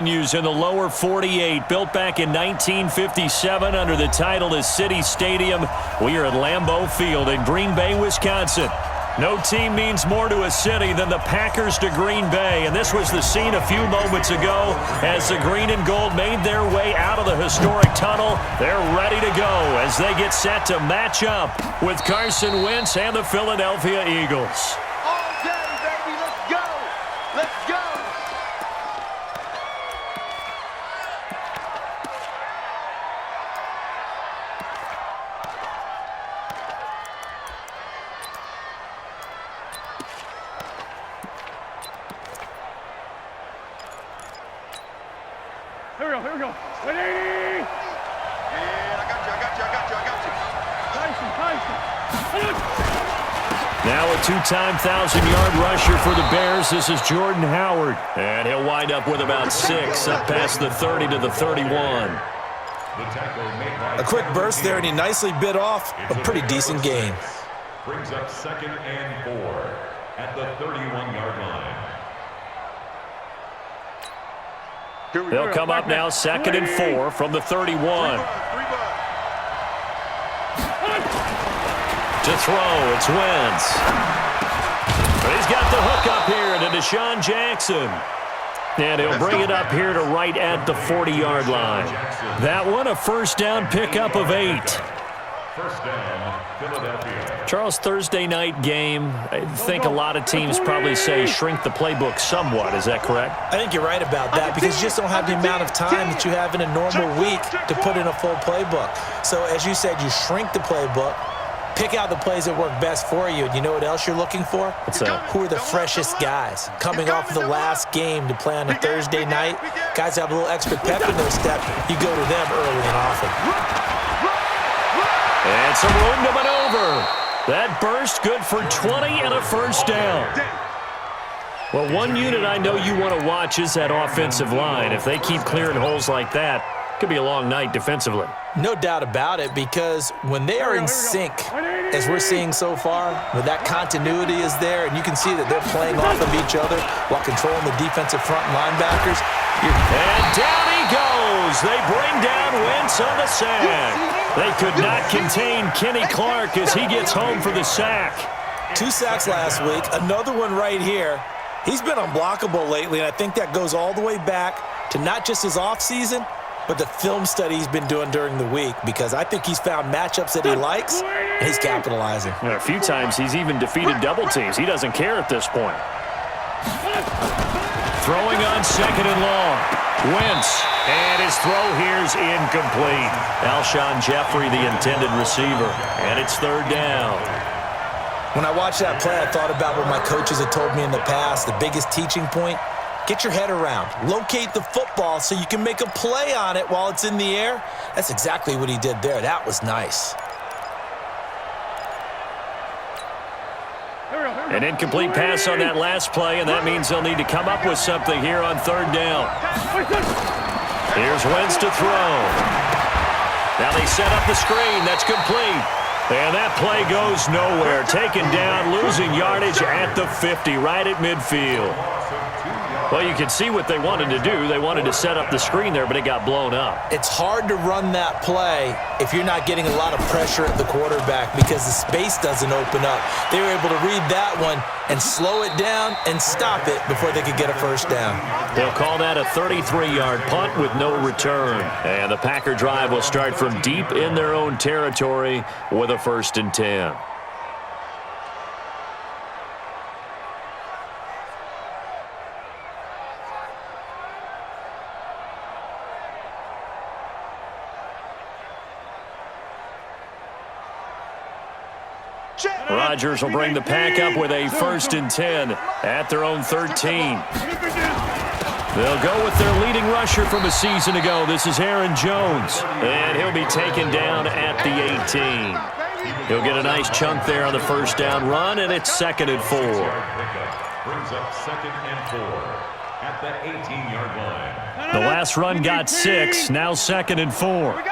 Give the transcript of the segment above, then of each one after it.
News in the lower 48, built back in 1957 under the title of City Stadium. We are at Lambeau Field in Green Bay, Wisconsin. No team means more to a city than the Packers to Green Bay, and this was the scene a few moments ago as the green and gold made their way out of the historic tunnel. They're ready to go as they get set to match up with Carson Wentz and the Philadelphia Eagles. All day, baby, let's go! Let's go! Here we go. 180! And I got you. Now a two-time 1,000-yard rusher for the Bears. This is Jordan Howard. And he'll wind up with about 6, up past the 30 to the 31. A quick burst there, and he nicely bit off a pretty decent gain. Brings up 2nd and 4 at the 31-yard line. They'll come up now 2nd and 4 from the 31. To throw, it's Wentz. But he's got the hook up here to Deshaun Jackson. And he'll bring it up here to right at the 40-yard line. That one a first down pickup of 8. First down, Philadelphia. Charles, Thursday night game, I think a lot of teams probably say shrink the playbook somewhat. Is that correct? I think you're right about that because you just don't have the amount of time that you have in a normal week to put in a full playbook. So as you said, you shrink the playbook, pick out the plays that work best for you. And you know what else you're looking for? Who are the freshest guys coming off of the last game to play on a Thursday night? Guys have a little extra pep in their step. You go to them early and often. And some room to maneuver. That burst good for 20 and a first down. Well, one unit I know you want to watch is that offensive line. If they keep clearing holes like that, it could be a long night defensively. No doubt about it, because when they are in sync, as we're seeing so far, when that continuity is there, and you can see that they're playing off of each other while controlling the defensive front linebackers. And down he goes. They bring down Wentz on the sack. They could not contain Kenny Clark as he gets home for the sack. 2 sacks last week, another one right here. He's been unblockable lately, and I think that goes all the way back to not just his offseason, but the film study he's been doing during the week, because I think he's found matchups that he likes, and he's capitalizing. And a few times he's even defeated double teams. He doesn't care at this point. Throwing on 2nd and long. Wentz, and his throw here's incomplete. Alshon Jeffrey, the intended receiver, and it's 3rd down. When I watched that play, I thought about what my coaches had told me in the past. The biggest teaching point, get your head around. Locate the football so you can make a play on it while it's in the air. That's exactly what he did there. That was nice. An incomplete pass on that last play, and that means they'll need to come up with something here on 3rd down. Here's Wentz to throw. Now they set up the screen. That's complete. And that play goes nowhere. Taken down, losing yardage at the 50, right at midfield. Well, you can see what they wanted to do. They wanted to set up the screen there, but it got blown up. It's hard to run that play if you're not getting a lot of pressure at the quarterback because the space doesn't open up. They were able to read that one and slow it down and stop it before they could get a first down. They'll call that a 33-yard punt with no return. And the Packer drive will start from deep in their own territory with a 1st and 10. Rodgers will bring the pack up with a 1st and 10 at their own 13. They'll go with their leading rusher from a season ago. This is Aaron Jones, and he'll be taken down at the 18. He'll get a nice chunk there on the first down run, and it's 2nd and 4. Brings up 2nd and 4 at the 18-yard line. The last run got 6, now 2nd and 4.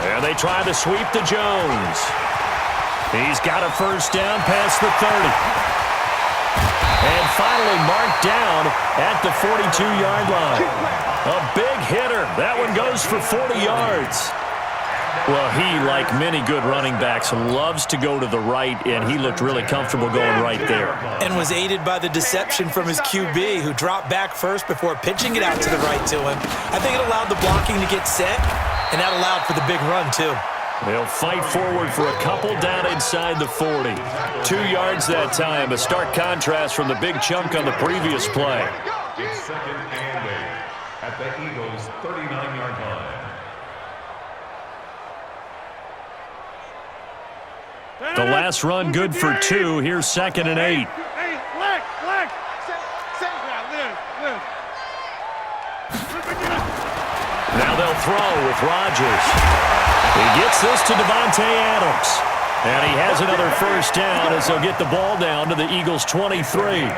And they try the sweep to Jones. He's got a first down past the 30. And finally marked down at the 42-yard line. A big hitter. That one goes for 40 yards. Well, he, like many good running backs, loves to go to the right, and he looked really comfortable going right there. And was aided by the deception from his QB, who dropped back first before pitching it out to the right to him. I think it allowed the blocking to get set, and that allowed for the big run, too. They'll fight forward for a couple down inside the 40. 2 yards that time, a stark contrast from the big chunk on the previous play. It's second and 8 at the Eagles' 39-yard line. The last run good for 2. Here's second and 8. Now they'll throw with Rodgers. He gets this to Devontae Adams. And he has another first down as they'll get the ball down to the Eagles' 23.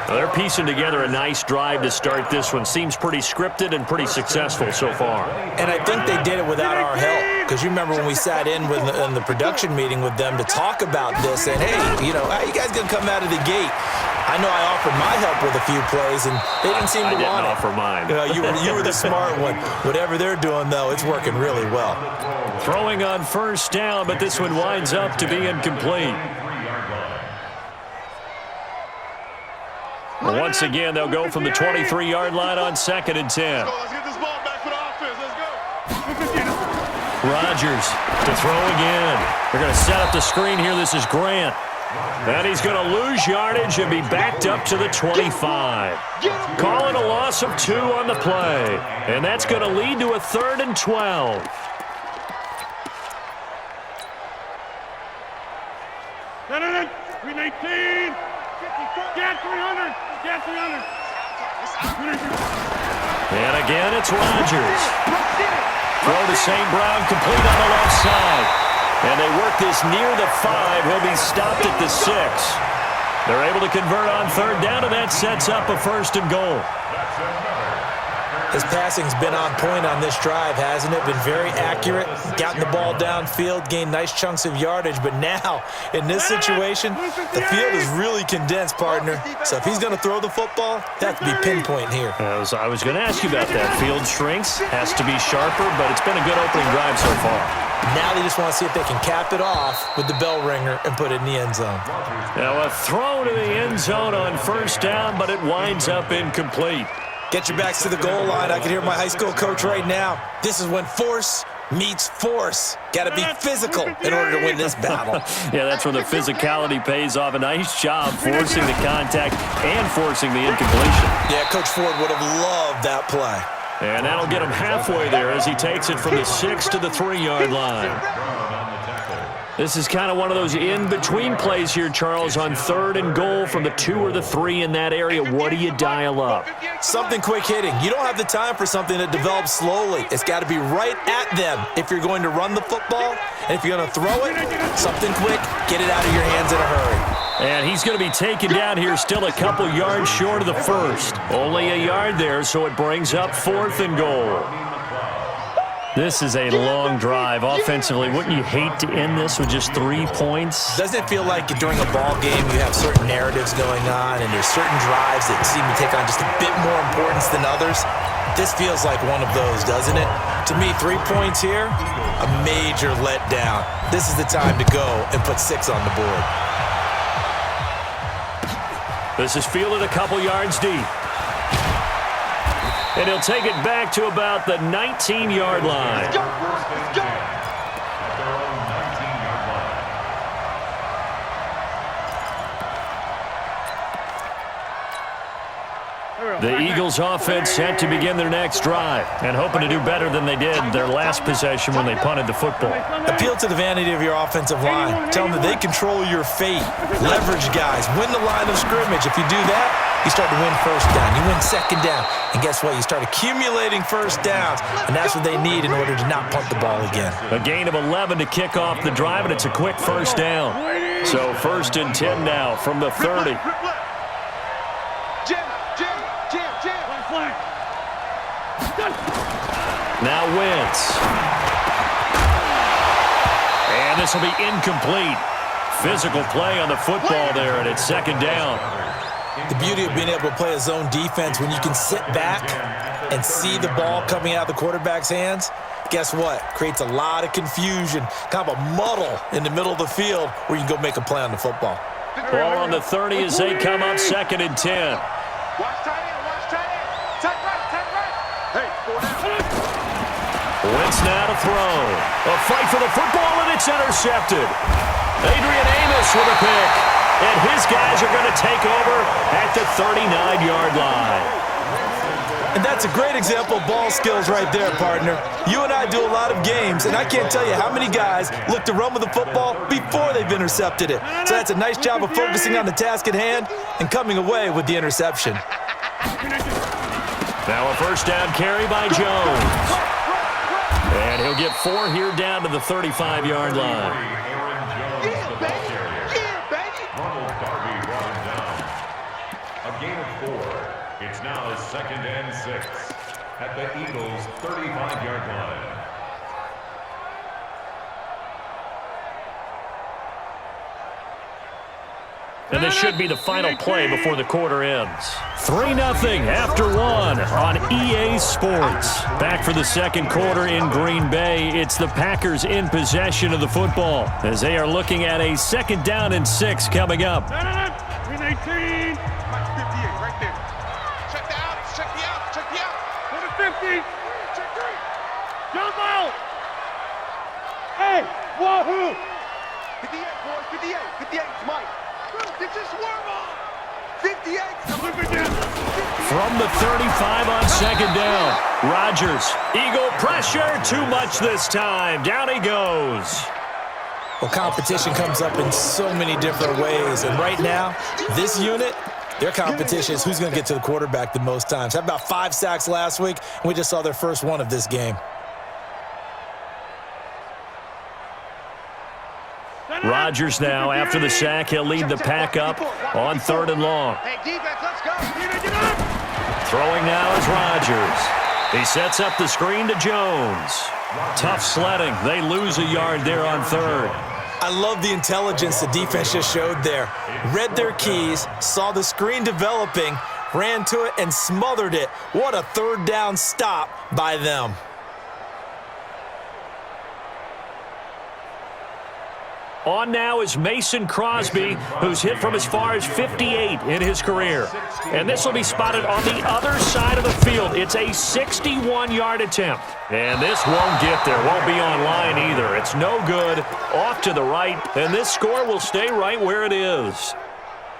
They're piecing together a nice drive to start this one. Seems pretty scripted and pretty successful so far. And I think they did it without our help. Because you remember when we sat in the production meeting with them to talk about this, and hey, how you guys going to come out of the gate? I know I offered my help with a few plays, and they didn't seem to want it. I didn't offer mine. You were the smart one. Whatever they're doing, though, it's working really well. Throwing on first down, but this one winds up to be incomplete. Once again, they'll go from the 23-yard line on second and 10. Let's get this ball back for the offense. Let's go. Rodgers to throw again. They're going to set up the screen here. This is Grant. And he's going to lose yardage and be backed up to the 25. Calling a loss of 2 on the play. And that's going to lead to a 3rd and 12. Get 300. Get 300. And again, it's Rodgers. Throw to St. Brown, complete on the left side. And they work this near the 5. He'll be stopped at the 6. They're able to convert on 3rd down, and that sets up a 1st and goal. His passing's been on point on this drive, hasn't it? Been very accurate, gotten the ball downfield, gained nice chunks of yardage. But now, in this situation, the field is really condensed, partner. So if he's going to throw the football, that has to be pinpoint here. I was going to ask you about that. Field shrinks, has to be sharper, but it's been a good opening drive so far. Now they just want to see if they can cap it off with the bell ringer and put it in the end zone. Now a throw to the end zone on first down, but it winds up incomplete. Get your backs to the goal line. I can hear my high school coach right now. This is when force meets force. Got to be physical in order to win this battle. Yeah, that's where the physicality pays off. A nice job forcing the contact and forcing the incompletion. Yeah, Coach Ford would have loved that play. And that'll get him halfway there as he takes it from the 6 to the 3-yard line. This is kind of one of those in-between plays here, Charles, on 3rd and goal from the 2 or the 3 in that area. What do you dial up? Something quick hitting. You don't have the time for something that develops slowly. It's got to be right at them if you're going to run the football. And if you're going to throw it, something quick, get it out of your hands in a hurry. And he's going to be taken down here still a couple yards short of the 1st. Only a yard there, so it brings up 4th and goal. This is a long drive. Offensively, wouldn't you hate to end this with just 3 points? Doesn't it feel like during a ball game you have certain narratives going on and there's certain drives that seem to take on just a bit more importance than others? This feels like one of those, doesn't it? To me, 3 points here, a major letdown. This is the time to go and put 6 on the board. This is fielded a couple yards deep. And he'll take it back to about the 19-yard line. Let's go. Let's go. The Eagles offense set to begin their next drive and hoping to do better than they did their last possession when they punted the football. Appeal to the vanity of your offensive line. Tell them that they control your fate. Leverage guys. Win the line of scrimmage. If you do that, you start to win first down. You win second down. And guess what? You start accumulating first downs. And that's what they need in order to not punt the ball again. A gain of 11 to kick off the drive, and it's a quick first down. So 1st and 10 now from the 30. Now Wentz. And this will be incomplete. Physical play on the football there, and it's second down. The beauty of being able to play a zone defense when you can sit back and see the ball coming out of the quarterback's hands, guess what? Creates a lot of confusion, kind of a muddle in the middle of the field where you can go make a play on the football. Ball on the 30 as they come up 2nd and 10. Watch tight end, watch tight end. Tight right. Hey, 4 down. Wentz now to throw. A fight for the football, and it's intercepted. Adrian Amos with a pick. And his guys are going to take over at the 39-yard line. And that's a great example of ball skills right there, partner. You and I do a lot of games, and I can't tell you how many guys look to run with the football before they've intercepted it. So that's a nice job of focusing on the task at hand and coming away with the interception. Now a first down carry by Jones. And he'll get 4 here down to the 35-yard line. It's now 2nd and 6 at the Eagles' 35-yard line. And this should be the final play before the quarter ends. 3-0 after 1 on EA Sports. Back for the second quarter in Green Bay. It's the Packers in possession of the football as they are looking at a 2nd down and 6 coming up. 18. Right there. Check the out. Check the out. Check the out. Go to 50. Check 3. Jump out. Hey, wahoo. 58, boys. 58. 58. It's Mike. Get your swerve on. 58. From the 35 on 2nd down. Rodgers. Eagle pressure. Too much this time. Down he goes. Well, competition comes up in so many different ways. And right now, this unit, their competition is who's going to get to the quarterback the most times. Had about 5 sacks last week, and we just saw their first one of this game. Rodgers now, after the sack, he'll lead the pack up on 3rd and long. Hey, defense, let's go. Throwing now is Rodgers. He sets up the screen to Jones. Tough sledding. They lose a yard there on 3rd. I love the intelligence the defense just showed there. Read their keys, saw the screen developing, ran to it, and smothered it. What a 3rd down stop by them. On now is Mason Crosby, who's hit from as far as 58 in his career. And this will be spotted on the other side of the field. It's a 61-yard attempt. And this won't get there, won't be on line either. It's no good, off to the right, and this score will stay right where it is.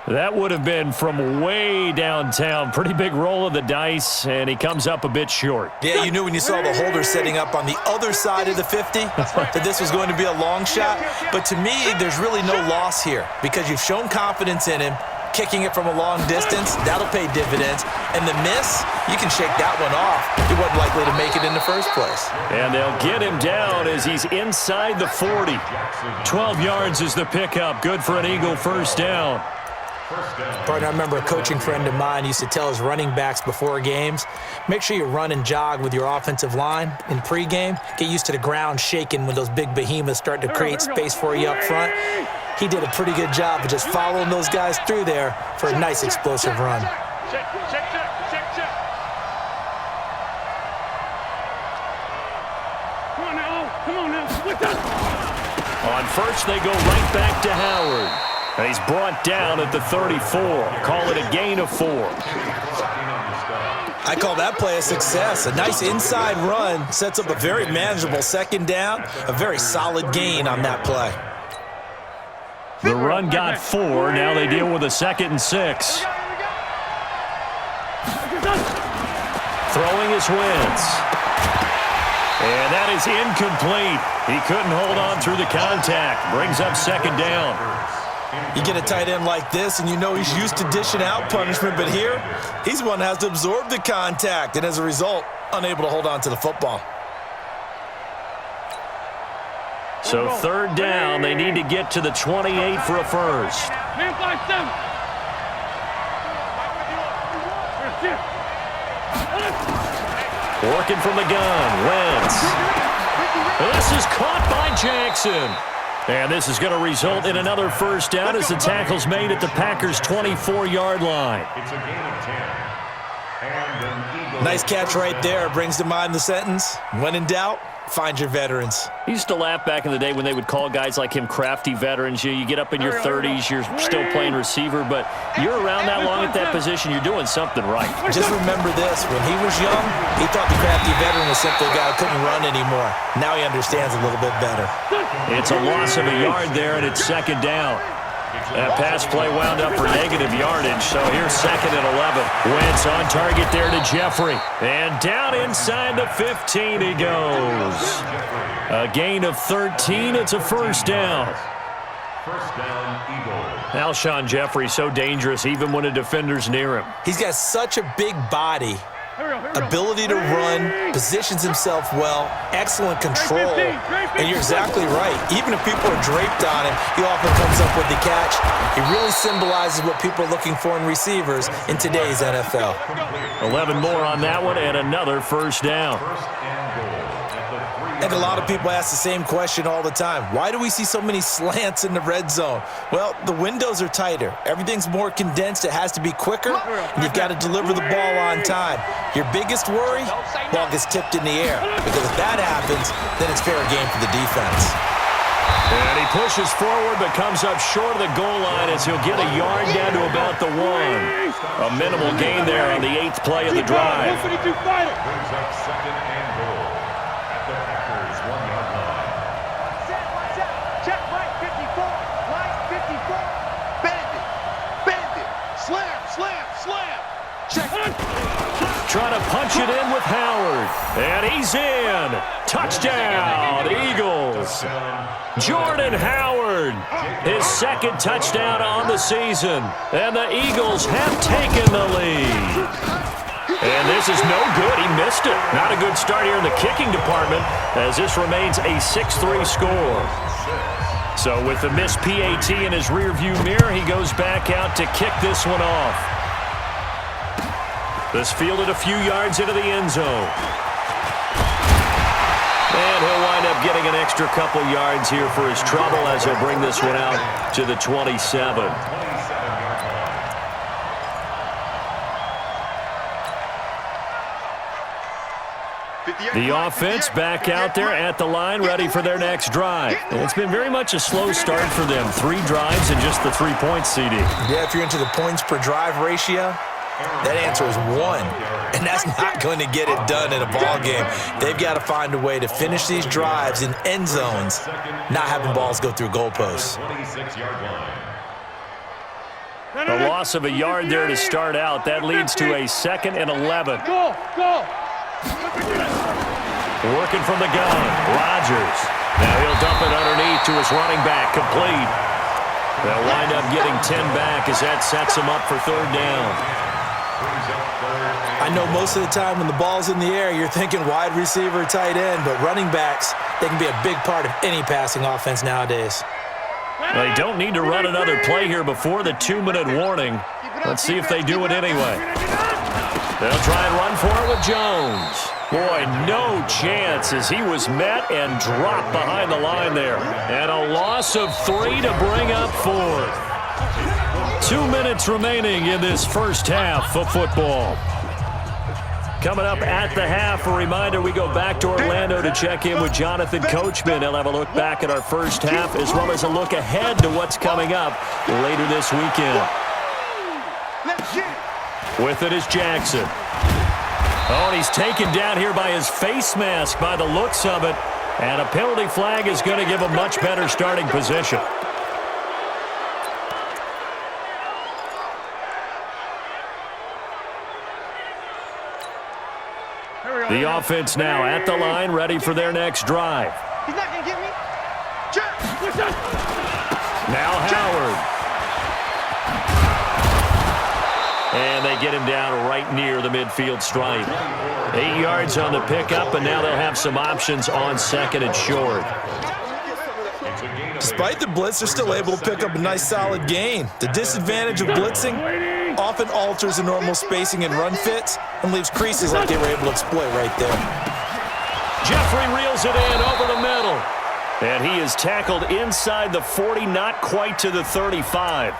That would have been from way downtown. Pretty big roll of the dice, and he comes up a bit short. Yeah, you knew when you saw the holder setting up on the other side of the 50 that this was going to be a long shot. But to me, there's really no loss here because you've shown confidence in him. Kicking it from a long distance, that'll pay dividends. And the miss, you can shake that one off. He wasn't likely to make it in the first place. And they'll get him down as he's inside the 40. 12 yards is the pickup. Good for an Eagle first down. Partner, I remember a coaching friend of mine used to tell his running backs before games, make sure you run and jog with your offensive line in pregame. Get used to the ground shaking when those big behemoths start to create space for you up front. He did a pretty good job of just following those guys through there for a nice explosive run. Check. Come on now. What's up? On first, they go right back to Howard. And he's brought down at the 34. Call it a gain of 4. I call that play a success. A nice inside run sets up a very manageable 2nd down. A very solid gain on that play. The run got 4. Now they deal with a 2nd and 6. Throwing his Wentz. And that is incomplete. He couldn't hold on through the contact. Brings up 2nd down. You get a tight end like this, and you know he's used to dishing out punishment, but here, he's one that has to absorb the contact, and as a result, unable to hold on to the football. So 3rd down, they need to get to the 28 for a first. Man 5-7. Working from the gun, Wentz. This is caught by Jackson. And this is going to result in another first down as the tackle's made at the Packers' 24-yard line. It's a gain of 10. And an Eagle. Nice catch right there. Brings to mind the sentence, when in doubt, find your veterans. He used to laugh back in the day when they would call guys like him crafty veterans. You get up in your 30s, you're still playing receiver, but you're around that long at that position, you're doing something right. Just remember this. When he was young, he thought the crafty veteran was simply a guy who couldn't run anymore. Now he understands a little bit better. It's a loss of a yard there, and it's second down. That pass play wound up for negative yardage, so here's second and 11. Wentz on target there to Jeffrey. And down inside the 15 he goes. A gain of 13. It's a first down. First down, Eagles. Alshon Jeffrey so dangerous even when a defender's near him. He's got such a big body, ability to run, positions himself well, excellent control. And you're exactly right. Even if people are draped on him, he often comes up with the catch. He really symbolizes what people are looking for in receivers in today's NFL. 11 more on that one and another first down. First and goal at the 3. And a lot of people ask the same question all the time. Why do we see so many slants in the red zone? Well, the windows are tighter. Everything's more condensed. It has to be quicker, and you've got to deliver the ball on time. Your biggest worry? Ball gets tipped in the air. Because if that happens, then it's fair game for the defense. And he pushes forward but comes up short of the goal line as he'll get a yard down to about the 1. A minimal gain there on the 8th play of the drive. Brings up second and goal at the Packers' 1-yard line. Set. Check right 54. Line 54. Bandit. Slam. Check. Trying to punch it in with Howard. And he's in. Touchdown, Eagles. Jordan Howard, his second touchdown on the season. And the Eagles have taken the lead. And this is no good. He missed it. Not a good start here in the kicking department as this remains a 6-3 score. So with the missed PAT in his rearview mirror, he goes back out to kick this one off. This fielded a few yards into the end zone. And he'll wind up getting an extra couple yards here for his trouble as he'll bring this one out to the 27. The offense back out there at the line, ready for their next drive. And it's been very much a slow start for them. 3 drives and just the 3 points, CD. Yeah, if you're into the points per drive ratio, that answer is 1. And that's not going to get it done in a ball game. They've got to find a way to finish these drives in end zones, not having balls go through goalposts. 26-yard line. A loss of a yard there to start out. That leads to a second and 11. Go. Working from the gun, Rodgers. Now he'll dump it underneath to his running back, complete. They'll wind up getting 10 back as that sets him up for third down. I know most of the time when the ball's in the air, you're thinking wide receiver, tight end, but running backs, they can be a big part of any passing offense nowadays. They don't need to run another play here before the 2-minute warning. Let's see if they do it anyway. They'll try and run for it with Jones. Boy, no chance as he was met and dropped behind the line there. And a loss of 3 to bring up 4. 2 minutes remaining in this first half of football. Coming up at the half, a reminder, we go back to Orlando to check in with Jonathan Coachman. He'll have a look back at our first half as well as a look ahead to what's coming up later this weekend. With it is Jackson. Oh, and he's taken down here by his face mask by the looks of it. And a penalty flag is going to give a much better starting position. The offense now at the line, ready for their next drive. He's not going to get me. Now Howard. And they get him down right near the midfield stripe. 8 yards on the pickup, and now they'll have some options on second and short. Despite the blitz, they're still able to pick up a nice solid gain. The disadvantage of blitzing often alters the normal spacing and run fits and leaves creases like they were able to exploit right there. Jeffrey reels it in over the middle. And he is tackled inside the 40, not quite to the 35.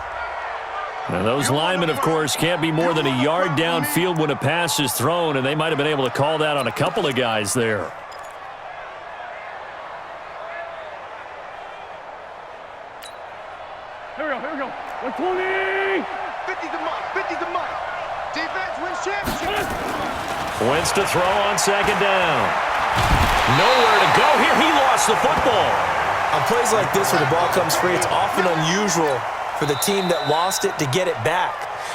And those linemen, of course, can't be more than a yard downfield when a pass is thrown, and they might have been able to call that on a couple of guys there. Here we go. 120. 50's a must. 50's a must. Defense wins championship. Wentz to throw on second down. Nowhere to go here. He lost the football. On plays like this where the ball comes free, it's often unusual for the team that lost it to get it back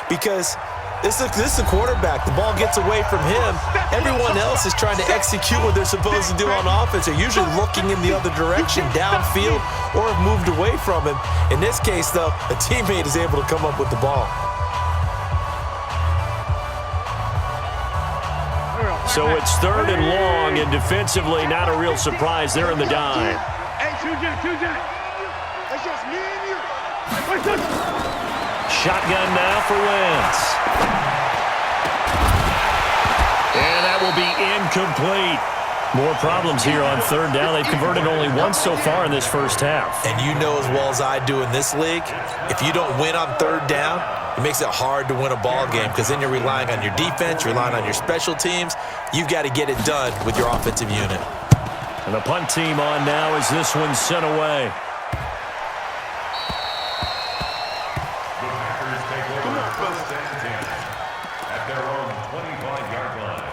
because this is a quarterback. The ball gets away from him. Everyone else is trying to execute what they're supposed to do on offense. They're usually looking in the other direction, downfield, or have moved away from him. In this case, though, a teammate is able to come up with the ball. So it's third and long, and defensively, not a real surprise. They're in the dime. Hey, two Jack. It's just me and you. Shotgun now for Wentz. And that will be incomplete. More problems here on third down. They've converted only once so far in this first half. And you know as well as I do in this league, if you don't win on third down, it makes it hard to win a ball game because then you're relying on your defense, you're relying on your special teams. You've got to get it done with your offensive unit. And the punt team on now as this one's sent away. The Packers take over first and 10 at their own 25-yard line.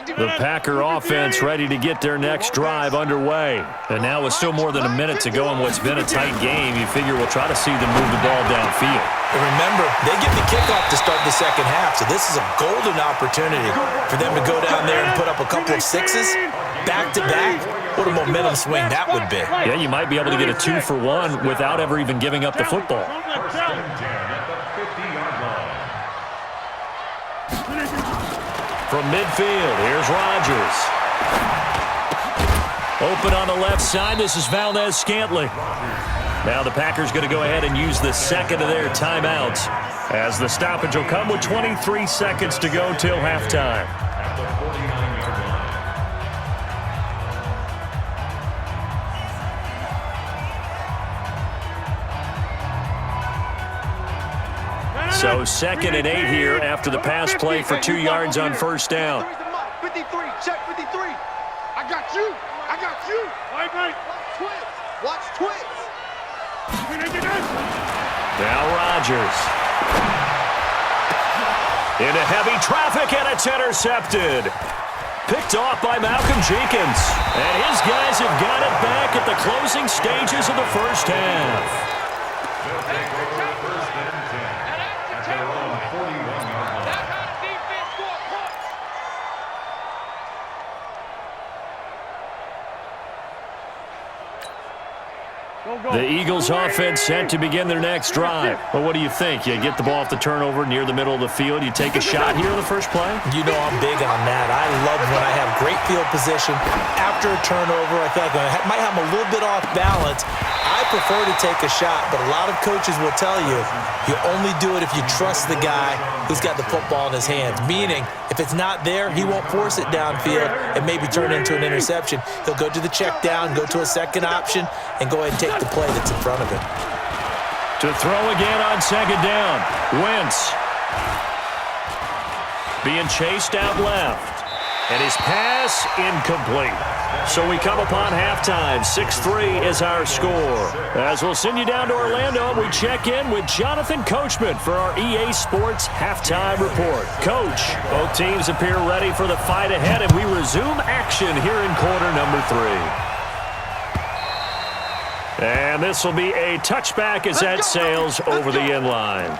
The Packer offense ready to get their next drive underway. And now with still more than a minute to go in what's been a tight game, you figure we'll try to see them move the ball downfield. And remember, they get the kickoff to start the second half, so this is a golden opportunity for them to go down there and put up a couple of sixes back-to-back. What a momentum swing that would be. Yeah, you might be able to get a 2-for-1 without ever even giving up the football. First and 10 at the 50-yard line. From midfield, here's Rodgers. Open on the left side, this is Valdez-Scantling. Now the Packers going to go ahead and use the second of their timeouts as the stoppage will come with 23 seconds to go till halftime. At the 49-yard line. So 2nd and 8 here after the pass play for 2 yards on first down. 53, check 53. I got you. Right. Watch twins. Now Rodgers. Into heavy traffic, and it's intercepted. Picked off by Malcolm Jenkins. And his guys have got it back at the closing stages of the first half. They'll take over first and 10 at their own 41-yard line. The Eagles offense set to begin their next drive. Well, what do you think? You get the ball off the turnover near the middle of the field. You take a shot here on the first play? You know I'm big on that. I love when I have great field position. After a turnover, I feel like I might have a little bit off balance. I prefer to take a shot, but a lot of coaches will tell you, you only do it if you trust the guy who's got the football in his hands. Meaning, if it's not there, he won't force it downfield and maybe turn it into an interception. He'll go to the check down, go to a second option, and go ahead and take the play that's in front of him. To throw again on second down. Wentz. Being chased out left. And his pass incomplete. So we come upon halftime. 6-3 is our score. As we'll send you down to Orlando, we check in with Jonathan Coachman for our EA Sports Halftime Report. Coach, both teams appear ready for the fight ahead, and we resume action here in quarter number 3. And this will be a touchback as that sails over the end line.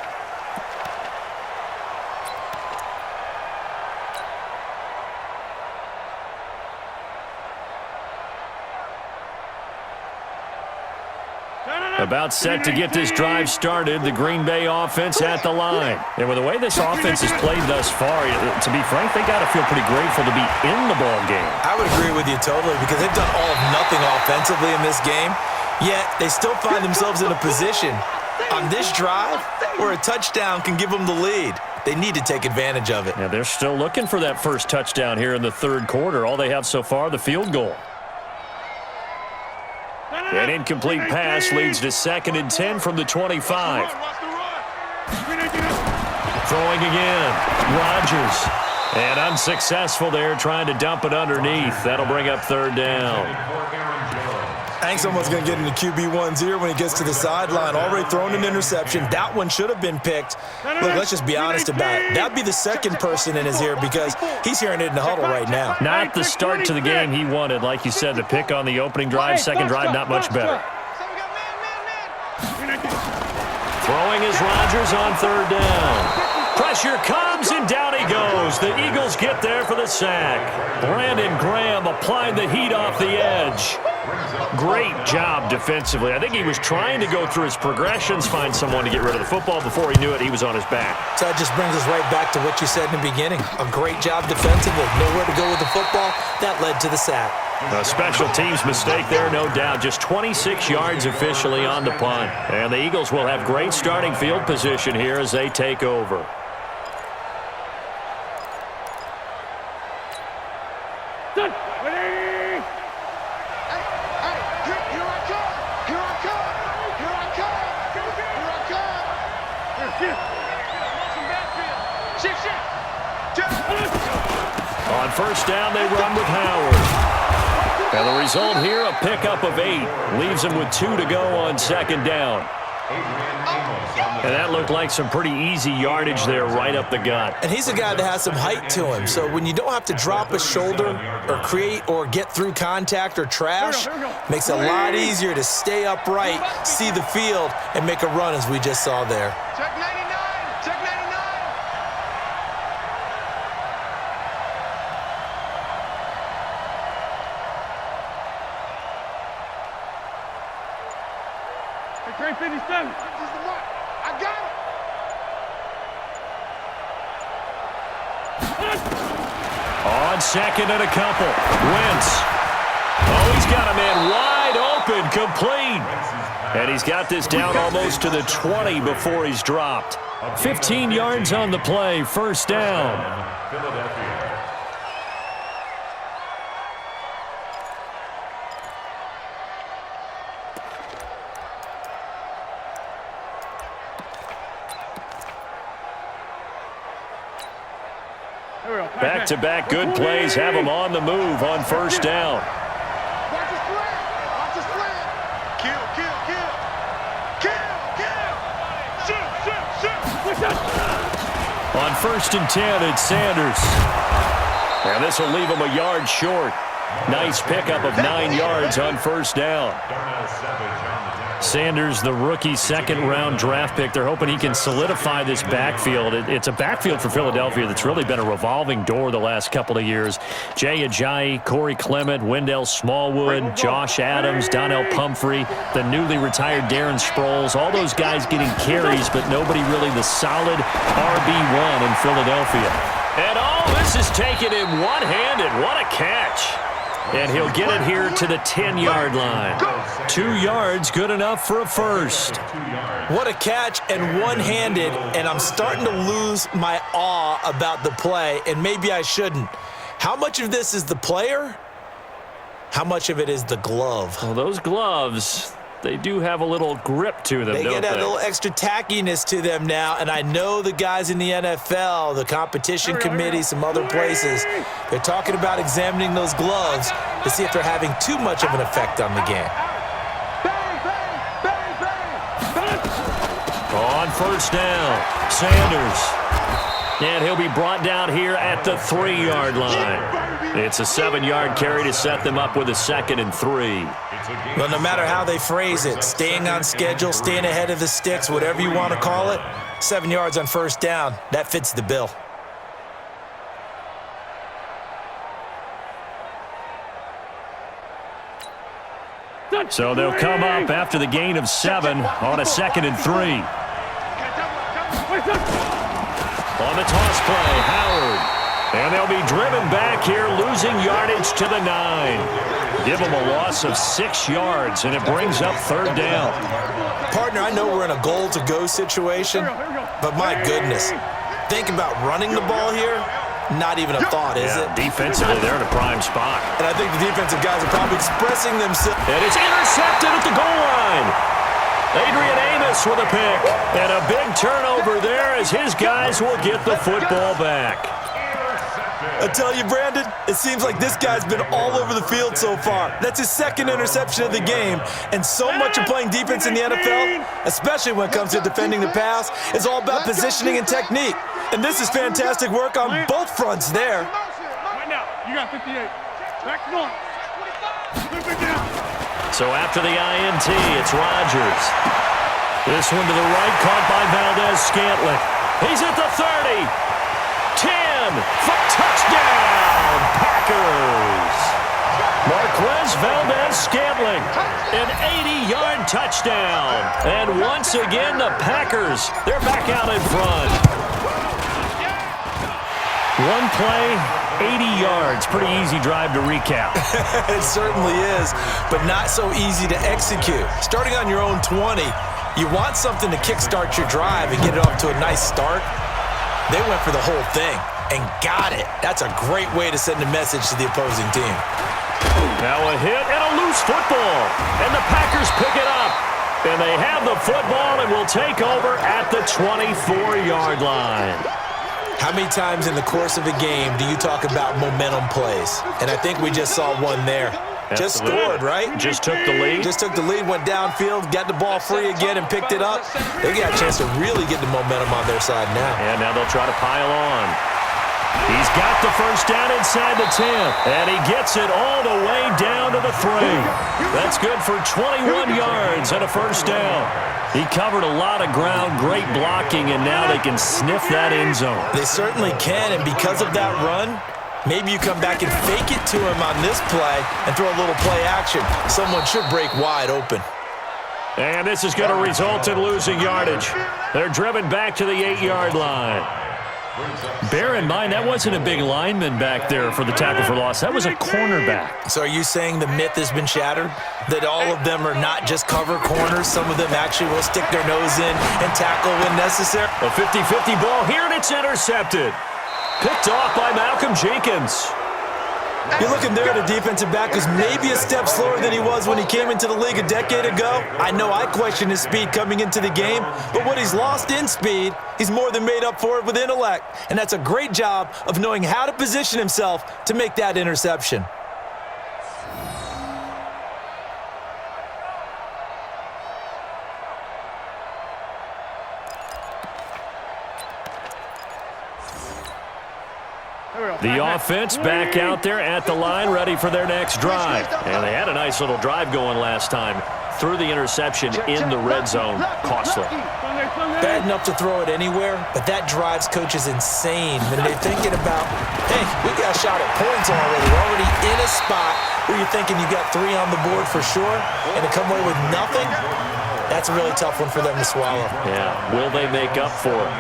About set to get this drive started, the Green Bay offense at the line. And with the way this offense has played thus far, to be frank, they got to feel pretty grateful to be in the ball game. I would agree with you totally because they've done all of nothing offensively in this game, yet they still find themselves in a position on this drive where a touchdown can give them the lead. They need to take advantage of it. Yeah, they're still looking for that first touchdown here in the third quarter. All they have so far, the field goal. An incomplete pass leads to 2nd and 10 from the 25. Throwing again. Rodgers. And unsuccessful there, trying to dump it underneath. That'll bring up 3rd down. I think someone's going to get into QB1's ear when he gets to the sideline. Already thrown an interception. That one should have been picked. Look, let's just be honest about it. That'd be the second person in his ear because he's hearing it in the huddle right now. Not the start to the game he wanted. Like you said, the pick on the opening drive, second drive, not much better. Throwing is Rodgers on 3rd down. Pressure comes, and down he goes. The Eagles get there for the sack. Brandon Graham applying the heat off the edge. Great job defensively. I think he was trying to go through his progressions, find someone to get rid of the football. Before he knew it, he was on his back. So that just brings us right back to what you said in the beginning. A great job defensively. Nowhere to go with the football. That led to the sack. A special teams mistake there, no doubt. Just 26 yards officially on the punt. And the Eagles will have great starting field position here as they take over. On 1st down, they run with Howard. And the result here, a pickup of 8. Leaves them with 2 to go on 2nd down. And that looked like some pretty easy yardage there right up the gut. And he's a guy that has some height to him. So when you don't have to drop a shoulder or create or get through contact or trash, makes it a lot easier to stay upright, see the field, and make a run as we just saw there. Check 99! Check 99! Train 57. This is the mark. I got it. On 2nd and a couple. Wentz. Oh, he's got a man wide open, complete. And he's got this down almost to the 20 before he's dropped. 15 yards on the play, 1st down. Back-to-back good plays have him on the move on 1st down. Watch the slant. Watch the slant. Kill, kill, kill. Kill, kill. Shoot. On 1st and 10, it's Sanders. And this will leave him a yard short. Nice pickup of 9 yards on 1st down. Sanders, the rookie 2nd-round draft pick. They're hoping he can solidify this backfield. It's a backfield for Philadelphia that's really been a revolving door the last couple of years. Jay Ajayi, Corey Clement, Wendell Smallwood, Josh Adams, Donnell Pumphrey, the newly retired Darren Sproles. All those guys getting carries, but nobody really the solid RB1 in Philadelphia. And all this is taken in one-handed. What a catch. And he'll get it here to the 10-yard line. 2 yards, good enough for a first. What a catch and one-handed, and I'm starting to lose my awe about the play, and maybe I shouldn't. How much of this is the player? How much of it is the glove? Well, those gloves, they do have a little grip to them, They don't get a they? little extra tackiness to them now, and I know the guys in the NFL, the competition committee, some other places, they're talking about examining those gloves to see if they're having too much of an effect on the game. Bang, bang, bang, bang. On 1st down, Sanders. And he'll be brought down here at the 3-yard line. It's a 7-yard carry to set them up with a 2nd and 3. Well, no matter how they phrase it, staying on schedule, staying ahead of the sticks, whatever you want to call it, 7 yards on 1st down, that fits the bill. So they'll come up after the gain of 7 on a 2nd and 3. On the toss play, Howard. And they'll be driven back here, losing yardage to the 9. Give them a loss of 6 yards, and it brings up 3rd down. Partner, I know we're in a goal-to-go situation, but my goodness, think about running the ball here, not even a thought, is it? Defensively, they're in a prime spot. And I think the defensive guys are probably expressing themselves. And it's intercepted at the goal line. Adrian Amos with a pick. And a big turnover there as his guys will get the football back. I tell you, Brandon, it seems like this guy's been all over the field so far. That's his second interception of the game. And so much of playing defense in the NFL, especially when it comes to defending the pass, is all about positioning and technique. And this is fantastic work on both fronts there. Right now, you got 58. Back one. So after the INT, it's Rodgers. This one to the right, caught by Valdez-Scantling. He's at the 30. 10 for touchdown, Packers. Marquez Valdez-Scantling, an 80-yard touchdown. And once again, the Packers, they're back out in front. One play, 80 yards. Pretty easy drive to recap. It certainly is, but not so easy to execute. Starting on your own 20, you want something to kickstart your drive and get it off to a nice start. They went for the whole thing and got it. That's a great way to send a message to the opposing team. Now a hit and a loose football. And the Packers pick it up. And they have the football and will take over at the 24-yard line. How many times in the course of a game do you talk about momentum plays? And I think we just saw one there. Just scored, right? Just took the lead. Just took the lead, went downfield, got the ball free again, and picked it up. They got a chance to really get the momentum on their side now. And now they'll try to pile on. He's got the first down inside the 10. And he gets it all the way down to the 3. That's good for 21 yards and a first down. He covered a lot of ground, great blocking, and now they can sniff that end zone. They certainly can, and because of that run, maybe you come back and fake it to him on this play and throw a little play action. Someone should break wide open. And this is going to result in losing yardage. They're driven back to the 8-yard line. Bear in mind, that wasn't a big lineman back there for the tackle for loss. That was a cornerback. So are you saying the myth has been shattered? That all of them are not just cover corners? Some of them actually will stick their nose in and tackle when necessary? A 50-50 ball here, and it's intercepted. Picked off by Malcolm Jenkins. You're looking there at a defensive back who's maybe a step slower than he was when he came into the league a decade ago. I know I questioned his speed coming into the game, but what he's lost in speed, he's more than made up for it with intellect. And that's a great job of knowing how to position himself to make that interception. The offense back out there at the line, ready for their next drive. And they had a nice little drive going last time. Threw the interception in the red zone. Costly. Bad enough to throw it anywhere, but that drives coaches insane when they're thinking about, hey, we got a shot at points already. We're already in a spot where you're thinking you got 3 on the board for sure, and to come away with nothing, that's a really tough one for them to swallow. Yeah, will they make up for it?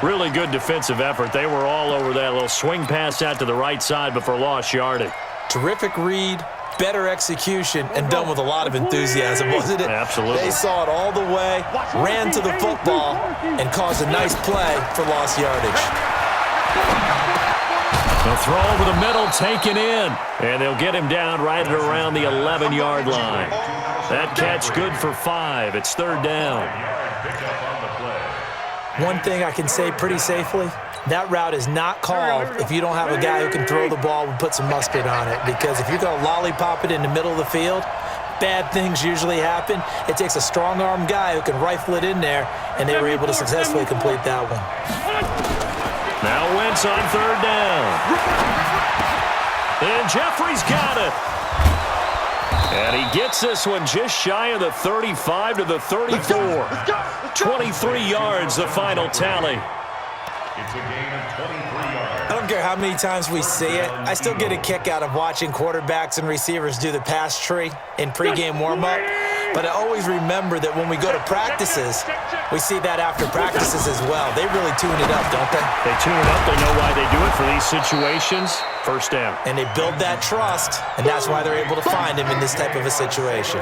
Really good defensive effort. They were all over that little swing pass out to the right side before lost yardage. Terrific read, better execution, and done with a lot of enthusiasm, wasn't it? Absolutely. They saw it all the way, ran to the football, and caused a nice play for lost yardage. They'll throw over the middle, taken in, and they'll get him down right at around the 11-yard line. That catch good for 5. It's 3rd down. One thing I can say pretty safely, that route is not called if you don't have a guy who can throw the ball and put some mustard on it. Because if you're going to lollipop it in the middle of the field, bad things usually happen. It takes a strong-armed guy who can rifle it in there, and they were able to successfully complete that one. Now Wentz on 3rd down. And Jeffrey's got it. And he gets this one just shy of the 35 to the 34. 23 yards, the final tally. It's a gain of 23 yards. I don't care how many times we see it. I still get a kick out of watching quarterbacks and receivers do the pass tree in pregame warm-up. But I always remember that when we go to practices, we see that after practices as well. They really tune it up, don't they? They tune it up. They know why they do it for these situations. First down. And they build that trust, and that's why they're able to find him in this type of a situation.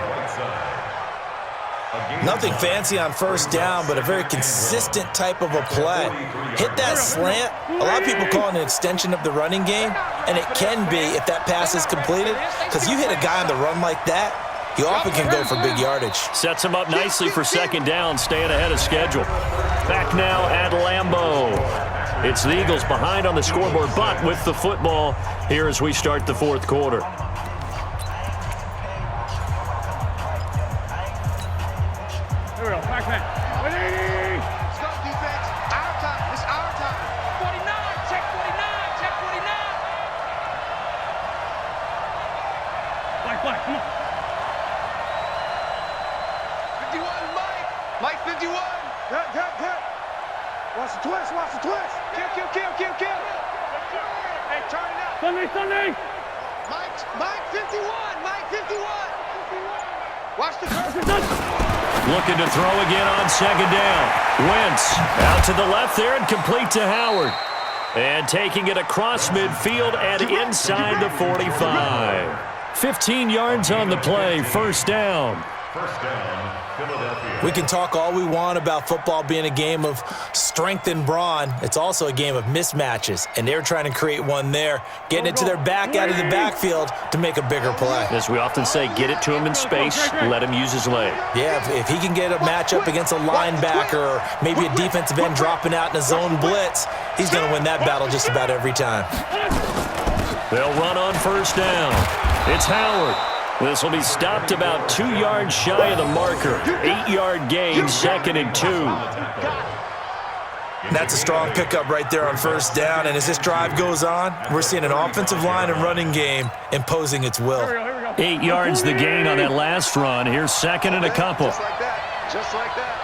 Nothing fancy on first down, but a very consistent type of a play. Hit that slant. A lot of people call it an extension of the running game, and it can be if that pass is completed, because you hit a guy on the run like that, he often can go for big yardage. Sets him up nicely for second down, staying ahead of schedule. Back now at Lambeau. It's the Eagles behind on the scoreboard, but with the football here as we start the fourth quarter. Here we go. Back man. 180. Let's go, defense. Our time. It's our time. 49. Check 49. Check 49. Black. Come on. 51, Mike. Mike, 51. Hit. Watch the twist. Kill. Hey, turn it up. Sunday. Mike, 51. Mike, 51. Watch the curve. Looking to throw again on second down. Wentz out to the left there and complete to Howard. And taking it across midfield and inside the 45. 15 yards on the play, first down. First down, Philadelphia. We can talk all we want about football being a game of strength and brawn. It's also a game of mismatches, and they're trying to create one there, getting it to their back out of the backfield to make a bigger play. As we often say, get it to him in space, let him use his leg. Yeah, if he can get a matchup against a linebacker or maybe a defensive end dropping out in a zone blitz, he's going to win that battle just about every time. They'll run on first down. It's Howard. This will be stopped about 2 yards shy of the marker. 8-yard gain, second and 2. That's a strong pickup right there on first down, and as this drive goes on, we're seeing an offensive line and running game imposing its will. 8 yards the gain on that last run. Here's second and a couple. Just like that.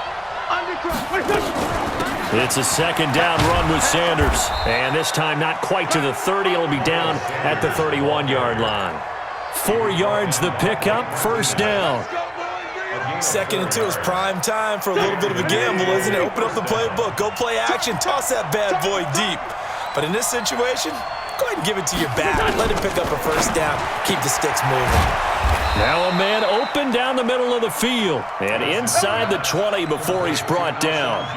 It's a second down run with Sanders. And this time not quite to the 30. It'll be down at the 31-yard line. 4 yards the pickup, first down. Second and 2 is prime time for a little bit of a gamble, isn't it? Open up the playbook, go play action, toss that bad boy deep. But in this situation, go ahead and give it to your back. Let him pick up a first down, keep the sticks moving. Now a man open down the middle of the field and inside the 20 before he's brought down.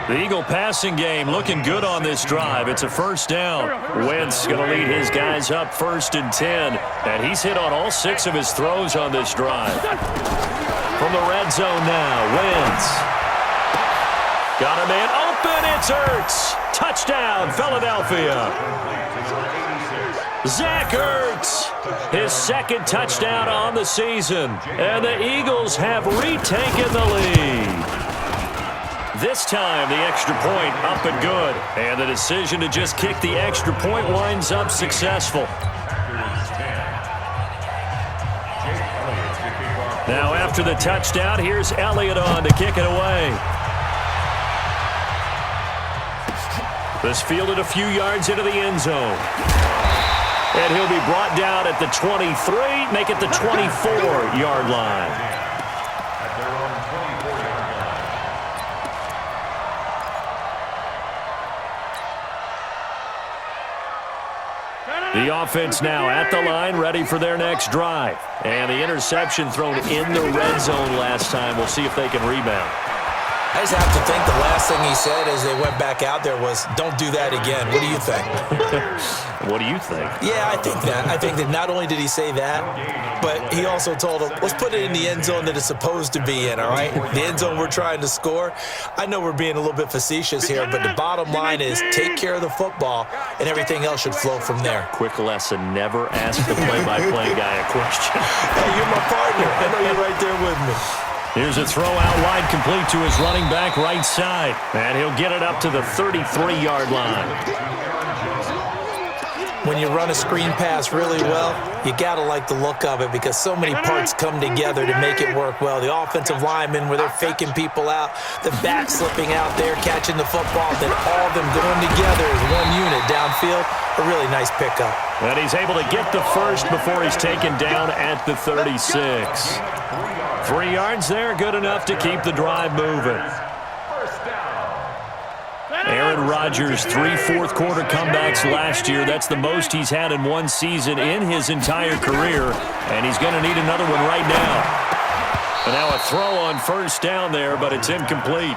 The Eagle passing game looking good on this drive. It's a first down. Wentz going to lead his guys up first and 10, and he's hit on all 6 of his throws on this drive. From the red zone now, Wentz. Got a man open, it's Ertz. Touchdown, Philadelphia. Zach Ertz, his second touchdown on the season, and the Eagles have retaken the lead. This time, the extra point up and good, and the decision to just kick the extra point winds up successful. Now, after the touchdown, here's Elliott on to kick it away. This fielded a few yards into the end zone. And he'll be brought down at the 23, make it the 24-yard line. At their own 24-yard line. The offense now at the line, ready for their next drive. And the interception thrown in the red zone last time. We'll see if they can rebound. I just have to think the last thing he said as they went back out there was, don't do that again. What do you think? What do you think? Yeah, I think that. I think that not only did he say that, but he also told him, let's put it in the end zone that it's supposed to be in, all right? The end zone we're trying to score. I know we're being a little bit facetious here, but the bottom line is take care of the football, and everything else should flow from there. Quick lesson, never ask the play-by-play guy a question. Hey, you're my partner. I know you're right there with me. Here's a throw out wide, complete to his running back right side. And he'll get it up to the 33-yard line. When you run a screen pass really well, you got to like the look of it because so many parts come together to make it work well. The offensive linemen, where they're faking people out, the back slipping out there, catching the football, then all of them going together as one unit downfield. A really nice pickup. And he's able to get the first before he's taken down at the 36. 3 yards there, good enough to keep the drive moving. Aaron Rodgers, 3 fourth-quarter comebacks last year. That's the most he's had in one season in his entire career, and he's going to need another one right now. And now a throw on first down there, but it's incomplete.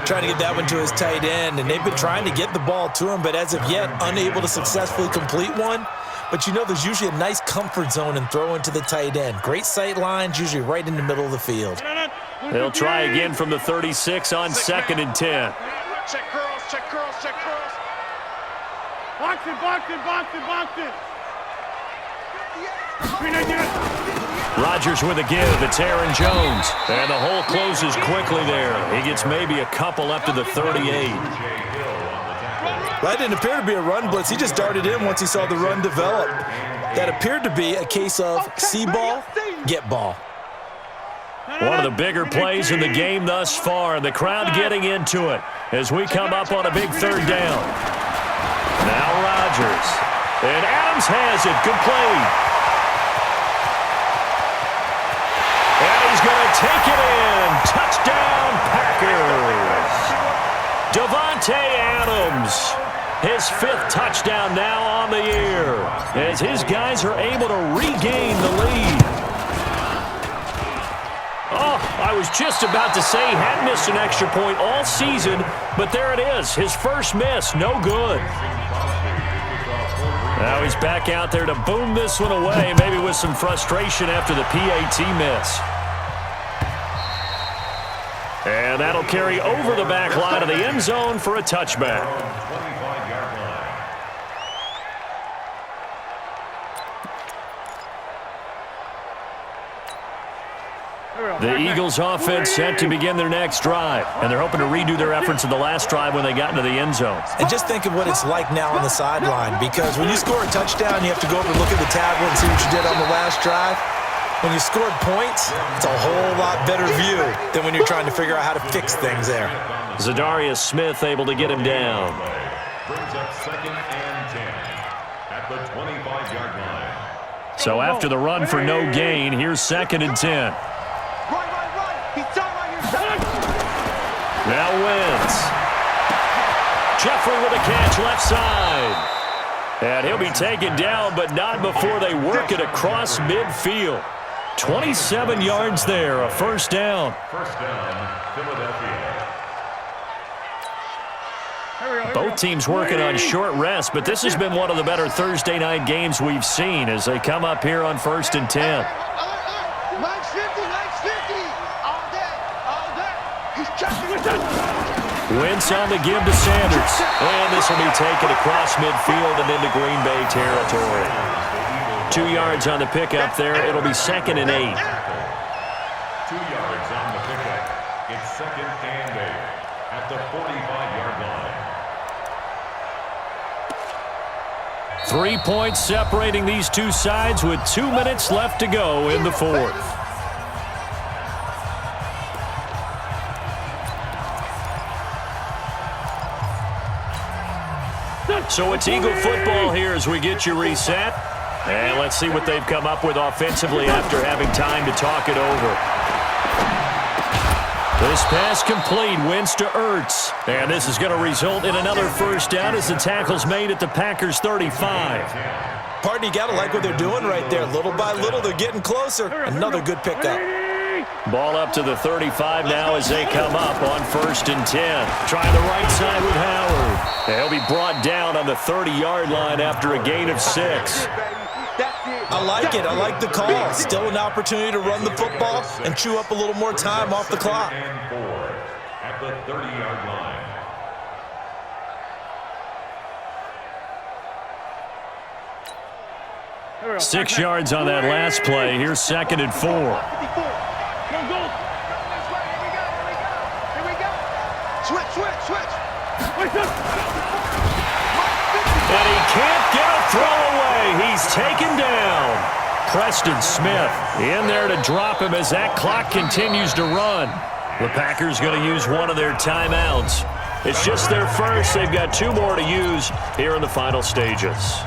Trying to get that one to his tight end, and they've been trying to get the ball to him, but as of yet, unable to successfully complete one. But you know there's usually a nice comfort zone in throwing to the tight end. Great sight lines, usually right in the middle of the field. They'll try again from the 36 on 2nd and 10. Check curls, check curls, check curls. Box it, box it, box it, box it. Rodgers with a give. It's Aaron Jones. And the hole closes quickly there. He gets maybe a couple up to the 38. That didn't appear to be a run blitz. He just darted in once he saw the run develop. That appeared to be a case of see ball, get ball. One of the bigger plays in the game thus far. The crowd getting into it as we come up on a big 3rd down. Now Rodgers. And Adams has it complete. And he's going to take it in. Touchdown, Packers. Davante Adams. His 5th touchdown now on the year as his guys are able to regain the lead. Oh, I was just about to say he hadn't missed an extra point all season, but there it is. His first miss, no good. Now he's back out there to boom this one away, maybe with some frustration after the PAT miss. And that'll carry over the back line of the end zone for a touchback. The Eagles offense set to begin their next drive, and they're hoping to redo their efforts in the last drive when they got into the end zone. And just think of what it's like now on the sideline, because when you score a touchdown, you have to go over and look at the tablet and see what you did on the last drive. When you scored points, it's a whole lot better view than when you're trying to figure out how to fix things there. Zadarius Smith able to get him down. Brings up 2nd and 10 at the 25-yard line. So after the run for no gain, here's 2nd and 10. Run. He's done right here. Now Wentz. Jeffrey with a catch left side. And he'll be taken down, but not before they work it across midfield. 27 yards there, a first down. First down, Philadelphia. Both teams working on short rest, but this has been one of the better Thursday night games we've seen as they come up here on 1st and 10. Legs 50. All day. He's checking it. Wentz on the give to Sanders. And this will be taken across midfield and into Green Bay territory. 2 yards on the pickup there. It'll be 2nd and 8. 2 yards on the pickup. It's 2nd and 8 at the 45-yard line. 3 points separating these two sides with 2 minutes left to go in the 4th. So it's Eagle football here as we get you reset. And let's see what they've come up with offensively after having time to talk it over. This pass complete, Wentz to Ertz. And this is going to result in another first down as the tackle's made at the Packers' 35. Pardon, you got to like what they're doing right there. Little by little, they're getting closer. Another good pickup. Ball up to the 35 now as they come up on 1st and 10. Trying the right side with Howard. And he'll be brought down on the 30-yard line after a gain of 6. I like it. I like the call. Still an opportunity to run the football and chew up a little more time off the clock. And 4 at the 30-yard line. 6 yards on that last play. Here's 2nd and 4. Go. Here we go. Switch. And he can't get a throw away. He's taken down. Preston Smith in there to drop him as that clock continues to run. The Packers going to use one of their timeouts. It's just their first. They've got 2 more to use here in the final stages.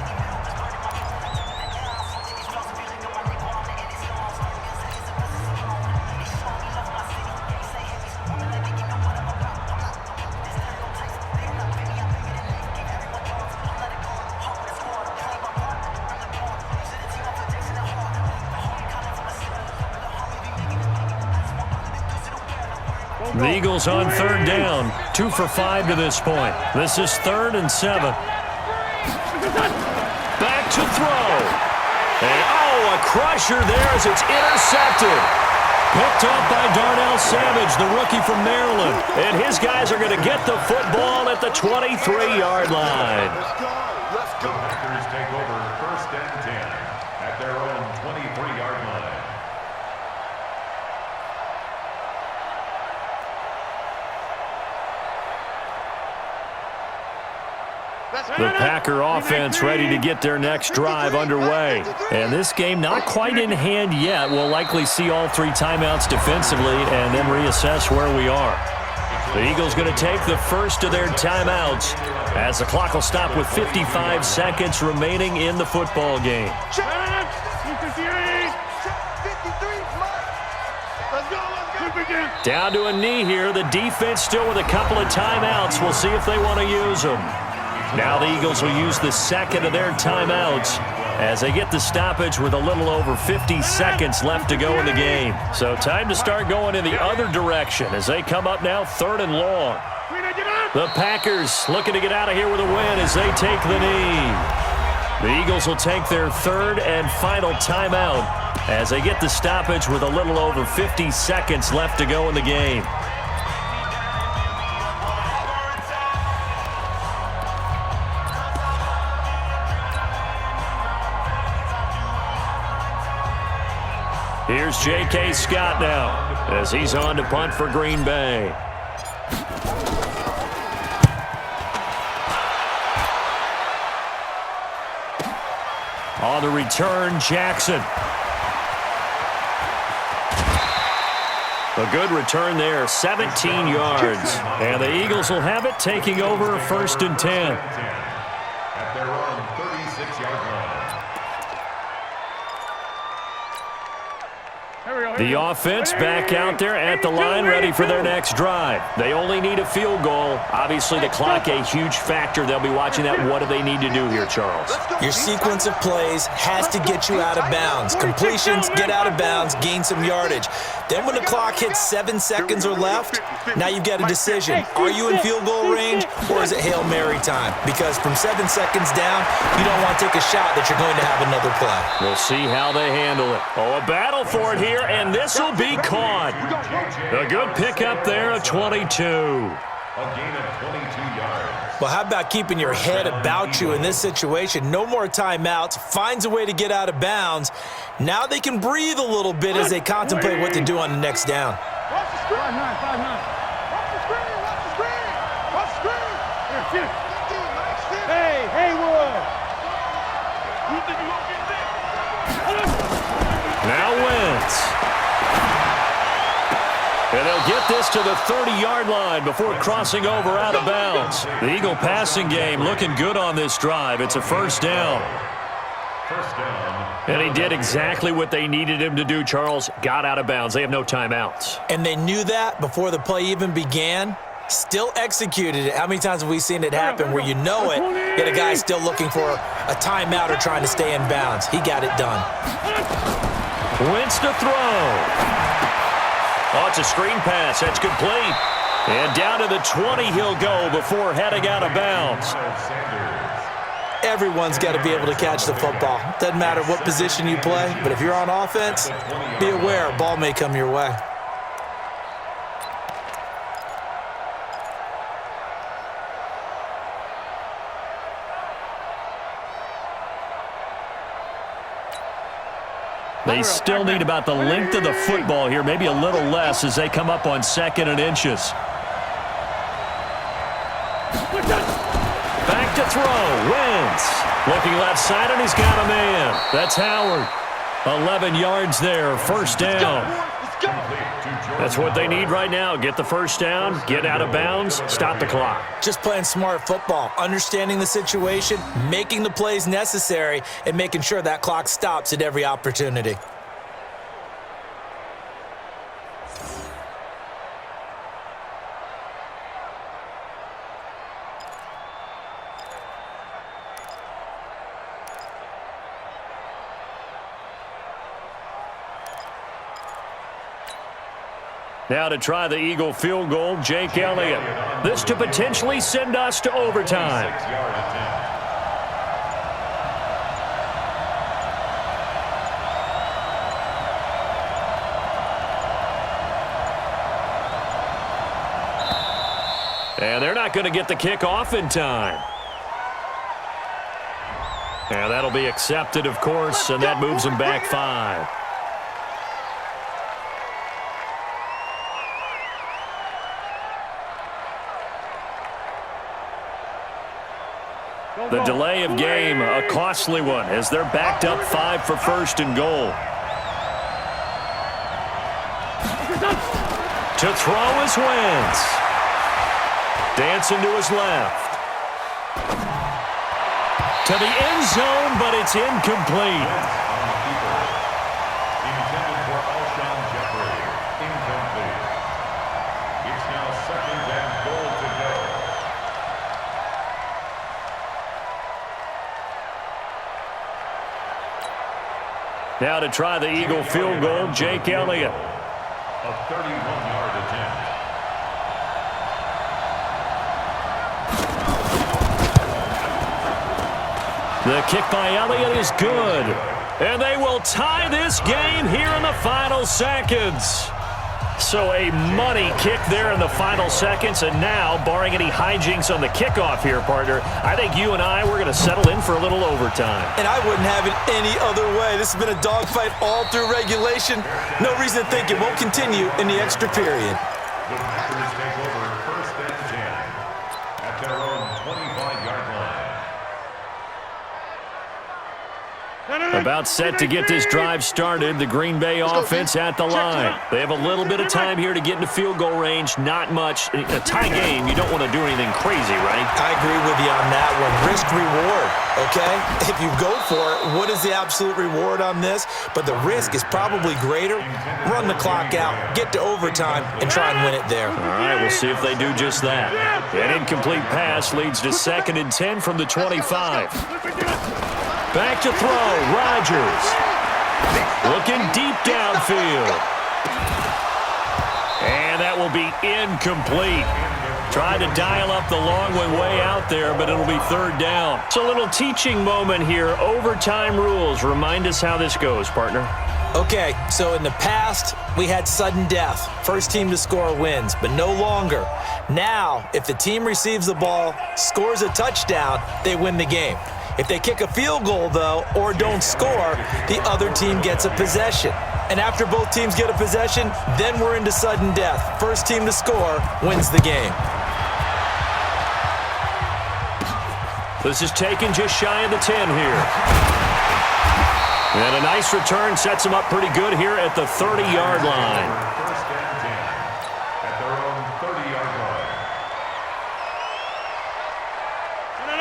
The Eagles on third down, 2 for 5 to this point. This is 3rd and 7. Back to throw. And, a crusher there as it's intercepted. Picked up by Darnell Savage, the rookie from Maryland. And his guys are going to get the football at the 23-yard line. Let's go. The Packers take over 1st and 10 at their own 23-yard line. The Packer offense ready to get their next drive underway. And this game not quite in hand yet. We'll likely see all 3 timeouts defensively and then reassess where we are. The Eagles going to take the first of their timeouts as the clock will stop with 55 seconds remaining in the football game. Let's go. Down to a knee here. The defense still with a couple of timeouts. We'll see if they want to use them. Now the Eagles will use the second of their timeouts as they get the stoppage with a little over 50 seconds left to go in the game. So time to start going in the other direction as they come up now 3rd and long. The Packers looking to get out of here with a win as they take the knee. The Eagles will take their 3rd and final timeout as they get the stoppage with a little over 50 seconds left to go in the game. Here's J.K. Scott now as he's on to punt for Green Bay. On the return, Jackson. A good return there, 17 yards. And the Eagles will have it taking over 1st and 10. At their own 36-yard line. The offense back out there at the line, ready for their next drive. They only need a field goal. Obviously, the clock a huge factor. They'll be watching that. What do they need to do here, Charles? Your sequence of plays has to get you out of bounds. Completions, get out of bounds, gain some yardage. Then when the clock hits 7 seconds or left, now you've got a decision. Are you in field goal range or is it Hail Mary time? Because from 7 seconds down, you don't want to take a shot that you're going to have another play. We'll see how they handle it. A battle for it here, and this will be caught. A good pickup there of 22. A gain of 22 yards. Well, how about keeping your head about you in this situation? No more timeouts. Finds a way to get out of bounds. Now they can breathe a little bit as they contemplate what to do on the next down. Watch the screen. 5-9. Watch the screen. Watch the screen. Watch the screen. Hey, Haywood. You think you gonna get this? Now Wentz. And they'll get this to the 30-yard line before crossing over out of bounds. The Eagle passing game looking good on this drive. It's a 1st down. First down. And he did exactly what they needed him to do, Charles. Got out of bounds. They have no timeouts. And they knew that before the play even began. Still executed it. How many times have we seen it happen where you know it, yet a guy's still looking for a timeout or trying to stay in bounds? He got it done. Wentz to throw. Oh, it's a screen pass. That's complete. And down to the 20 he'll go before heading out of bounds. Everyone's got to be able to catch the football. Doesn't matter what position you play, but if you're on offense, be aware a ball may come your way. They still need about the length of the football here, maybe a little less as they come up on 2nd and inches. Back to throw. Wentz. Looking left side, and he's got a man. That's Howard. 11 yards there, 1st down. That's what they need right now. Get the 1st down, get out of bounds, stop the clock. Just playing smart football, understanding the situation, making the plays necessary, and making sure that clock stops at every opportunity. Now to try the Eagle field goal, Jake Elliott. This to potentially send us to overtime. 6-yard attempt. And they're not going to get the kick off in time. And that'll be accepted, of course, and that moves them back 5. The delay of game, a costly one, as they're backed up 5 for first and goal. To throw is Wentz. Dancing to his left. To the end zone, but it's incomplete. Intended for Alshon Jeffrey. Incomplete. It's now 2nd and goal to go. Now to try the Eagle field goal, Jake Elliott. A 31-yard attempt. The kick by Elliott is good. And they will tie this game here in the final seconds. So a money kick there in the final seconds. And now, barring any hijinks on the kickoff here, partner, I think you and I, we're going to settle in for a little overtime. And I wouldn't have it any other way. This has been a dogfight all through regulation. No reason to think it won't continue in the extra period. The Packers take over 1st and 10 at their own 25-yard line. About set to get this drive started. The Green Bay offense at the line. They have a little bit of time here to get into field goal range. Not much. A tie game, you don't want to do anything crazy, right? I agree with you on that one. Risk reward, okay? If you go for it, what is the absolute reward on this? But the risk is probably greater. Run the clock out, get to overtime, and try and win it there. All right, we'll see if they do just that. An incomplete pass leads to 2nd and 10 from the 25. Back to throw, Rodgers. Looking deep downfield. And that will be incomplete. Tried to dial up the long one way out there, but it'll be 3rd down. It's a little teaching moment here. Overtime rules. Remind us how this goes, partner. Okay, so in the past, we had sudden death. First team to score wins, but no longer. Now, if the team receives the ball, scores a touchdown, they win the game. If they kick a field goal, though, or don't score, the other team gets a possession. And after both teams get a possession, then we're into sudden death. First team to score wins the game. This is taken just shy of the 10 here. And a nice return sets them up pretty good here at the 30-yard line. 1st and 10 at their own 30-yard line.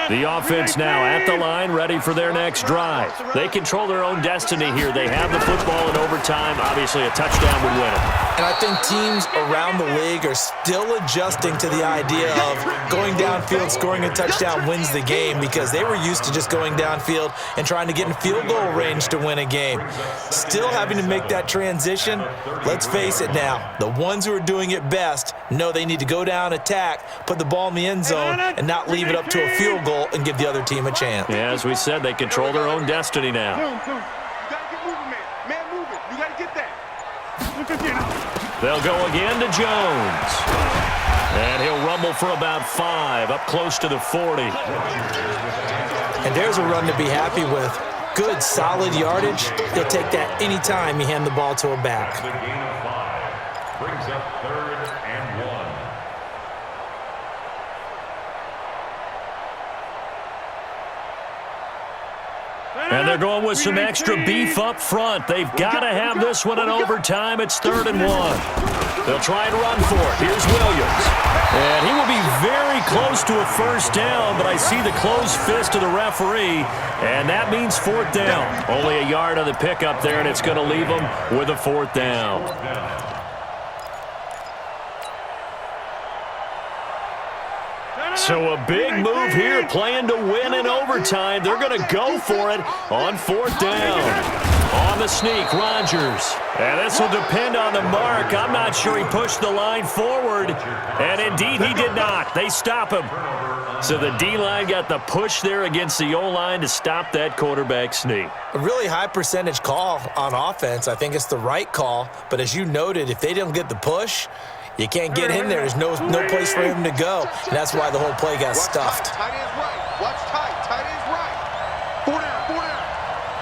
The offense now at the line, ready for their next drive. They control their own destiny here. They have the football in overtime. Obviously, a touchdown would win it. And I think teams around the league are still adjusting to the idea of going downfield, scoring a touchdown wins the game, because they were used to just going downfield and trying to get in field goal range to win a game. Still having to make that transition. Let's face it now, the ones who are doing it best know they need to go down, attack, put the ball in the end zone, and not leave it up to a field goal and give the other team a chance. Yeah, as we said, they control their own destiny now. You gotta get moving, man. Man moving. You gotta get that. They'll go again to Jones. And he'll rumble for about 5, up close to the 40. And there's a run to be happy with. Good, solid yardage. He'll take that anytime you hand the ball to a back. The gain of 5 brings up 3rd and 1. And they're going with some extra beef up front. They've got to have this one in overtime. It's 3rd and 1. They'll try and run for it. Here's Williams. And he will be very close to a first down, but I see the closed fist of the referee, and that means 4th down. Only a yard on the pickup there, and it's going to leave them with a 4th down. So a big move here, playing to win in overtime. They're going to go for it on 4th down. On the sneak, Rodgers. And this will depend on the mark. I'm not sure he pushed the line forward. And indeed, he did not. They stop him. So the D-line got the push there against the O-line to stop that quarterback sneak. A really high percentage call on offense. I think it's the right call. But as you noted, if they don't get the push, you can't get in there. There's no place for him to go. And that's why the whole play got stuffed. Tight end's right. Watch tight. Tight end's right. 4 down. 4 down.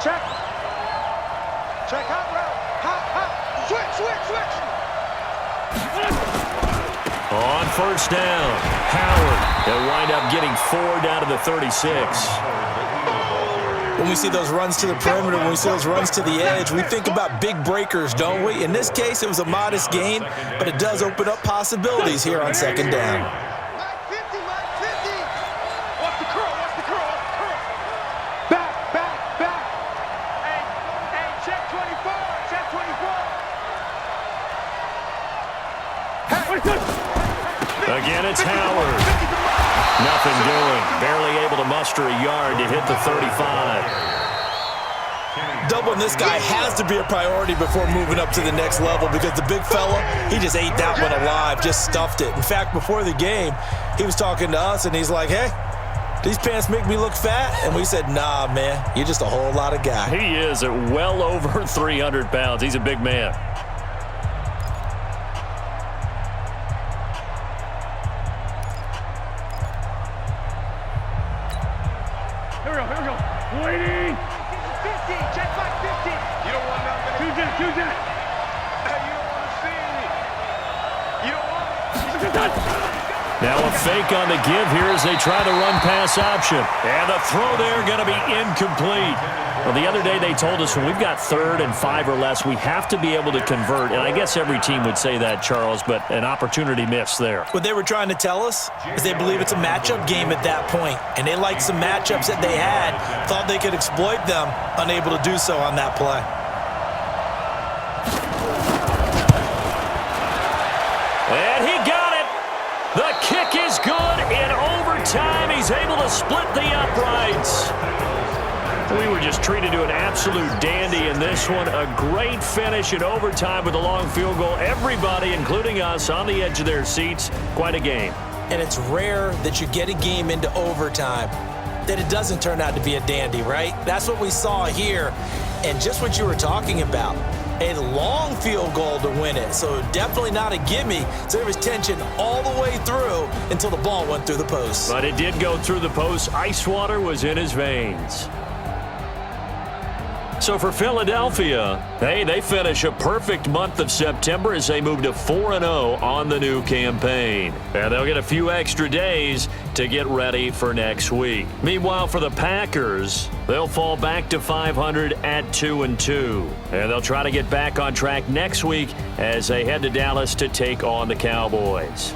Check. Check hot route. Hot. Switch. On first down, Howard. They'll wind up getting 4 down to the 36. When we see those runs to the perimeter, when we see those runs to the edge, we think about big breakers, don't we? In this case, it was a modest gain, but it does open up possibilities here on second down. Mike 50. Watch the curl. Back. Hey, check 24. Check 24. Again, it's Howard. Nothing doing. Barely able to muster a yard to hit the 35. Doubling this guy has to be a priority before moving up to the next level because the big fella, he just ate that one alive, just stuffed it. In fact, before the game, he was talking to us, and he's like, hey, these pants make me look fat? And we said, nah, man, you're just a whole lot of guy. He is at well over 300 pounds. He's a big man. Here we go. Waiting. 50. Check back 50. You don't want nothing. Two Jack. Hey, you don't want to see it. You don't want it. Now a fake on the give here as they try the run-pass option. And the throw there going to be incomplete. Well, the other day they told us when we've got 3rd and 5 or less, we have to be able to convert. And I guess every team would say that, Charles, but an opportunity missed there. What they were trying to tell us is they believe it's a matchup game at that point, and they liked some matchups that they had, thought they could exploit them, unable to do so on that play. And he got it. The kick is good in overtime. He's able to split the uprights. We were just treated to an absolute dandy in this one. A great finish in overtime with a long field goal. Everybody, including us, on the edge of their seats. Quite a game. And it's rare that you get a game into overtime that it doesn't turn out to be a dandy, right? That's what we saw here. And just what you were talking about, a long field goal to win it. So definitely not a gimme. So there was tension all the way through until the ball went through the post. But it did go through the post. Ice water was in his veins. So for Philadelphia, hey, they finish a perfect month of September as they move to 4-0 on the new campaign. And they'll get a few extra days to get ready for next week. Meanwhile, for the Packers, they'll fall back to 500 at 2-2. And they'll try to get back on track next week as they head to Dallas to take on the Cowboys.